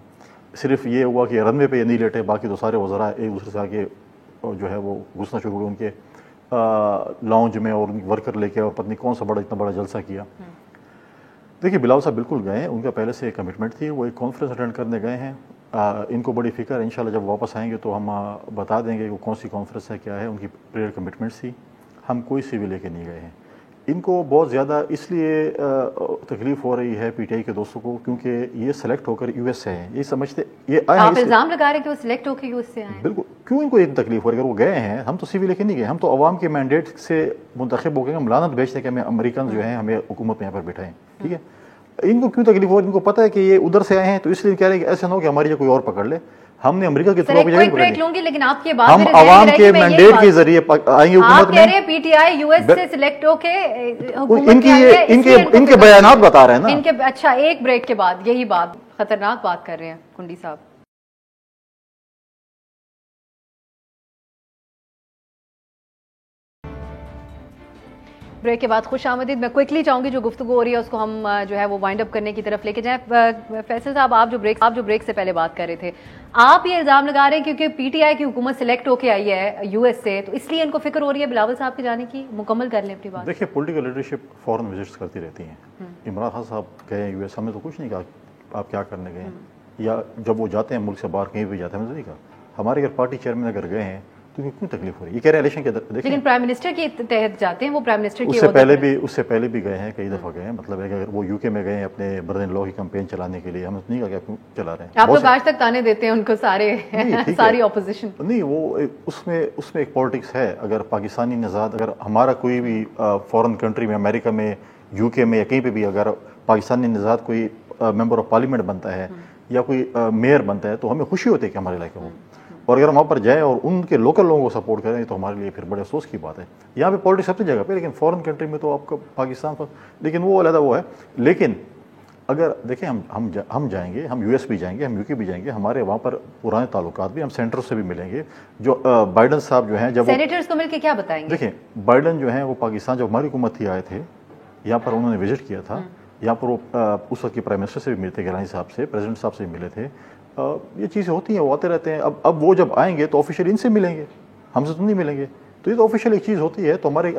صرف یہ ہوا کہ رن وے پہ یہ نہیں لیٹے, باقی تو سارے وزراء ایک دوسرے سے آگے جو ہے وہ گھسنا شروع ہوئے ان کے لاؤنج میں, اور ان کی ورکر لے کے, اور پتہ نہیں کون سا اتنا بڑا جلسہ کیا. دیکھیے بلاول صاحب بالکل گئے ہیں, ان کا پہلے سے کمٹمنٹ تھی, وہ ایک کانفرنس اٹینڈ کرنے گئے ہیں. ان کو بڑی فکر ہے, انشاءاللہ جب واپس آئیں گے تو ہم بتا دیں گے کہ وہ کون سی کانفرنس ہے, کیا ہے, ان کی پریئر کمٹمنٹس تھی. ہم کوئی سی وی لے کے نہیں گئے ہیں. ان کو بہت زیادہ اس لیے تکلیف ہو رہی ہے پی ٹی آئی کے دوستوں کو, کیونکہ یہ سلیکٹ ہو کر یو ایس سے ہیں, یہ سمجھتے یہ آئے. آپ الزام لگا رہے ہیں کہ وہ سلیکٹ ہو کے یو ایس سے آئے. بالکل, کیوں ان کو اتنی تکلیف ہو رہی ہے؟ اگر وہ گئے ہیں, ہم تو سی وی لے کے نہیں گئے, ہم تو عوام کے مینڈیٹ سے منتخب ہو گئے, ہم لعنت بھیجتے ہیں کہ ہمیں امریکن جو ہیں ہمیں حکومت میں یہاں پر بٹھائیں. ٹھیک ہے, ان کو کیوں تکلیف ہو رہی ہے؟ ان کو پتہ ہے کہ یہ ادھر سے آئے ہیں, تو اس لیے کہہ رہے ہیں کہ ایسا نہ ہو کہ ہماری کوئی اور پکڑ لے. ہم نے امریکہ کے تھرو کوئی بریک لوں گی, لیکن آپ کی بات ہم عوام کے مینڈیٹ کے ذریعے آئیں گے حکومت میں. آپ کہہ رہے ہیں P T I U S سے سلیکٹ ہو کے ان کے بیانات بتا رہے ہیں نا. ان کے اچھا, ایک بریک کے بعد یہی بات خطرناک بات کر رہے ہیں کنڈی صاحب. بریک کے بعد خوش آمدید. میں کوئکلی چاہوں گی جو گفتگو ہو رہی ہے اس کو ہم جو ہے وہ وائنڈ اپ کرنے کی طرف لے کے جائیں. فیصل صاحب, آپ جو بریک سے پہلے بات کر رہے تھے, آپ یہ الزام لگا رہے ہیں کیونکہ پی ٹی آئی کی حکومت سلیکٹ ہو کے آئی ہے یو ایس سے, تو اس لیے ان کو فکر ہو رہی ہے بلاول صاحب کے جانے کی. مکمل کر لیں اپنی بات. دیکھیے پولیٹیکل لیڈرشپ فورن وزٹس کرتی رہتی ہیں. عمران خان صاحب گئے یو ایس, ہم نے تو کچھ نہیں کہا آپ کیا کرنے گئے ہیں, یا جب وہ جاتے ہیں ملک سے باہر کہیں بھی جاتے ہیں, ہم نے نہیں کہا. ہمارے اگر پارٹی چیئرمین اگر گئے ہیں تو کیوں تکلیف ہو رہی ہے؟ یہ کہہ رہے ہیں الیکشن کے لیکن پرائم منسٹر کے تحت جاتے ہیں, وہ پرائم منسٹر کی اس سے پہلے بھی گئے ہیں, کئی دفعہ گئے ہیں. مطلب ہے کہ اگر وہ یو کے میں گئے ہیں اپنے برادر ان لا کی کمپین چلانے کے لیے, ہم نے نہیں کہا کہ کیوں چلا رہے ہیں. آپ لوگ آج تک تانے دیتے ہیں ان کو ساری اپوزیشن. نہیں, وہ اس میں ایک پالیٹکس ہے. اگر پاکستانی نژاد, اگر ہمارا کوئی بھی فورن کنٹری میں, امریکہ میں, یو کے میں, یا کہیں پہ بھی اگر پاکستانی نژاد کوئی ممبر آف پارلیمنٹ بنتا ہے یا کوئی میئر بنتا ہے, تو ہمیں خوشی ہوتی ہے کہ ہمارے علاقے میں, اور اگر ہم وہاں پر جائیں اور ان کے لوکل لوگوں کو سپورٹ کریں تو ہمارے لیے پھر بڑے افسوس کی بات ہے. یہاں پہ پالیٹکس اپنی جگہ پہ, لیکن فورن کنٹری میں تو آپ کا پاکستان پر, لیکن وہ علیحدہ وہ ہے. لیکن اگر دیکھیں ہم جائیں گے, ہم یو ایس بھی جائیں گے, ہم یو کے بھی جائیں گے, ہمارے وہاں پر پرانے تعلقات بھی, ہم سینٹر سے بھی ملیں گے. جو بائیڈن صاحب جو ہیں, جب سینیٹرز کو مل کے کیا بتائیں گے؟ دیکھیں بائیڈن جو ہیں وہ پاکستان جب ہماری حکومت تھی آئے تھے, یہاں پر انہوں نے وزٹ کیا تھا. یہاں پر وہ اس وقت کے پرائم منسٹر سے بھی ملتے, گیلانی صاحب سے, پریزیڈنٹ صاحب سے بھی ملے تھے. یہ چیزیں ہوتی ہیں, وہ آتے رہتے ہیں. اب وہ جب آئیں گے تو آفیشیل ان سے ملیں گے, ہم سے تو نہیں ملیں گے. تو یہ تو آفیشیل ایک چیز ہوتی ہے. تو ہمارے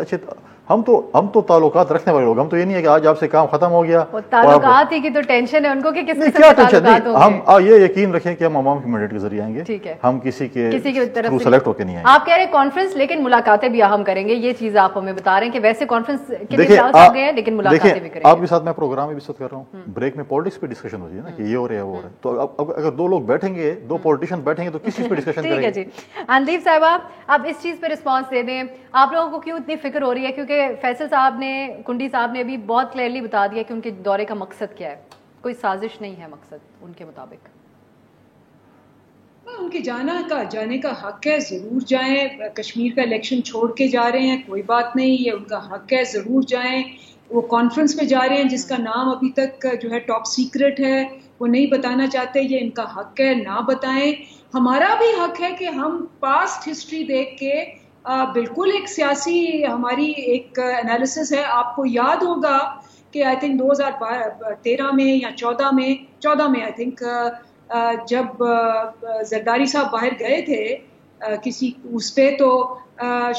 ہم تو تعلقات رکھنے والے لوگ، ہم تو یہ نہیں ہے کہ آج آپ سے کام ختم ہو گیا تعلقات ہی کی تو ٹینشن ہے ان کو کہ کس قسم کیا کے ٹینشن تعلقات نہیں، ہوں گے. ہم یہ یقین رکھیں کہ ہم عوام کے مینڈیٹ کے ذریعے آئیں گے، ٹھیک ہے، ہم کسی کے طرف تھرو سے سلیکٹ ہو کے نہیں آئیں گے. آپ کہہ رہے ہیں کانفرنس لیکن ملاقاتیں بھی اہم کریں گے، یہ چیز آپ ہمیں بتا رہے ہیں کہ ویسے کانفرنس کے لیے فیصلہ ہو گئے ہیں لیکن ملاقاتیں بھی کریں گے. آپ کے ساتھ میں پروگرام میں بھی بات کر رہا ہوں، بریک میں پالیٹکس پہ ڈسکشن ہوتی ہے نا کہ یہ ہو رہا ہے وہ ہو رہا ہے، تو اب اگر دو لوگ بیٹھیں گے، دو پولیٹیشین بیٹھیں گے تو کس چیز پہ ڈسکشن کریں گے؟ ٹھیک ہے جی. اندلیب صاحبہ آپ اس چیز پہ رسپانس دے دیں، آپ لوگوں کو کیوں اتنی فکر ہو رہی ہے؟ کیونکہ فیصل صاحب نے، کنڈی صاحب نے بھی بہت کلیئرلی بتا دیا کہ ان کے دورے کا مقصد کیا ہے، کوئی سازش نہیں ہے مقصد ان کے مطابق. ان کے جانے کا حق ہے، ضرور جائیں. کشمیر کا الیکشن چھوڑ کے جا رہے ہیں، کوئی بات نہیں، یہ ان کا حق ہے، ضرور جائیں. وہ کانفرنس پہ جا رہے ہیں جس کا نام ابھی تک جو ہے ٹاپ سیکرٹ ہے، وہ نہیں بتانا چاہتے، یہ ان کا حق ہے، نہ بتائیں. ہمارا بھی حق ہے کہ ہم پاسٹ ہسٹری دیکھ کے بالکل ایک سیاسی ہماری ایک انالیسس ہے. آپ کو یاد ہوگا کہ آئی تھنک 2013 میں یا 14 میں آئی تھنک جب زرداری صاحب باہر گئے تھے کسی اس پہ، تو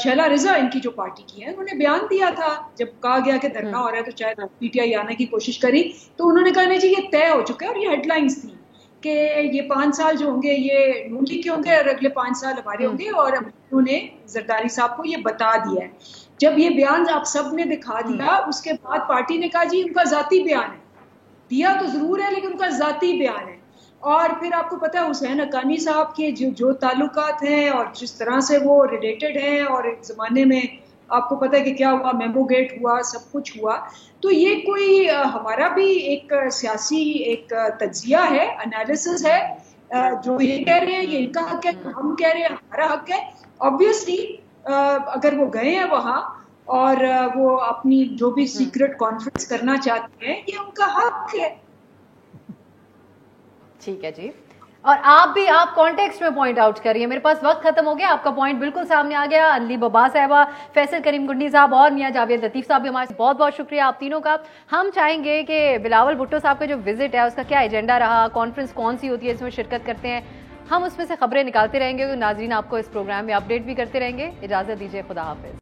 شیلا رضا ان کی جو پارٹی کی ہے، انہوں نے بیان دیا تھا جب کہا گیا کہ دھرنا ہو رہا ہے تو شاید پی ٹی آئی آنے کی کوشش کری، تو انہوں نے کہا نہیں جی یہ طے ہو چکا ہے، اور یہ ہیڈ لائنز تھیں کہ یہ 5 سال جو ہوں گے یہ نون لیگ کے ہوں گے اور اگلے 5 سال ہمارے ہوں گے، اور انہوں نے زرداری صاحب کو یہ بتا دیا ہے. جب یہ بیان آپ سب نے دکھا دیا، اس کے بعد پارٹی نے کہا جی ان کا ذاتی بیان ہے، دیا تو ضرور ہے لیکن ان کا ذاتی بیان ہے. اور پھر آپ کو پتہ ہے حسین حقانی صاحب کے جو تعلقات ہیں اور جس طرح سے وہ ریلیٹڈ ہیں، اور ایک زمانے میں آپ کو پتہ ہے کہ کیا ہوا، میمو گیٹ ہوا، سب کچھ ہوا. تو یہ کوئی ہمارا بھی ایک سیاسی ایک تجزیہ ہے، انالیسس ہے. جو یہ کہہ رہے ہیں یہ ان کا حق ہے، ہم کہہ رہے ہیں ہمارا حق ہے. آبویسلی اگر وہ گئے ہیں وہاں اور وہ اپنی جو بھی سیکرٹ کانفرنس کرنا چاہتے ہیں، یہ ان کا حق ہے. ٹھیک ہے جی. اور آپ کانٹیکسٹ میں پوائنٹ آؤٹ کریے، میرے پاس وقت ختم ہو گیا، آپ کا پوائنٹ بالکل سامنے آ گیا. اندلیب عباس صاحبہ، فیصل کریم کنڈی صاحب اور میاں جاوید لطیف صاحب بھی ہمارے، بہت بہت شکریہ آپ تینوں کا. ہم چاہیں گے کہ بلاول بھٹو صاحب کا جو وزٹ ہے اس کا کیا ایجنڈا رہا، کانفرنس کون سی ہوتی ہے اس میں شرکت کرتے ہیں، ہم اس میں سے خبریں نکالتے رہیں گے. ناظرین آپ کو اس پروگرام میں اپڈیٹ بھی کرتے رہیں گے. اجازت دیجیے، خدا حافظ.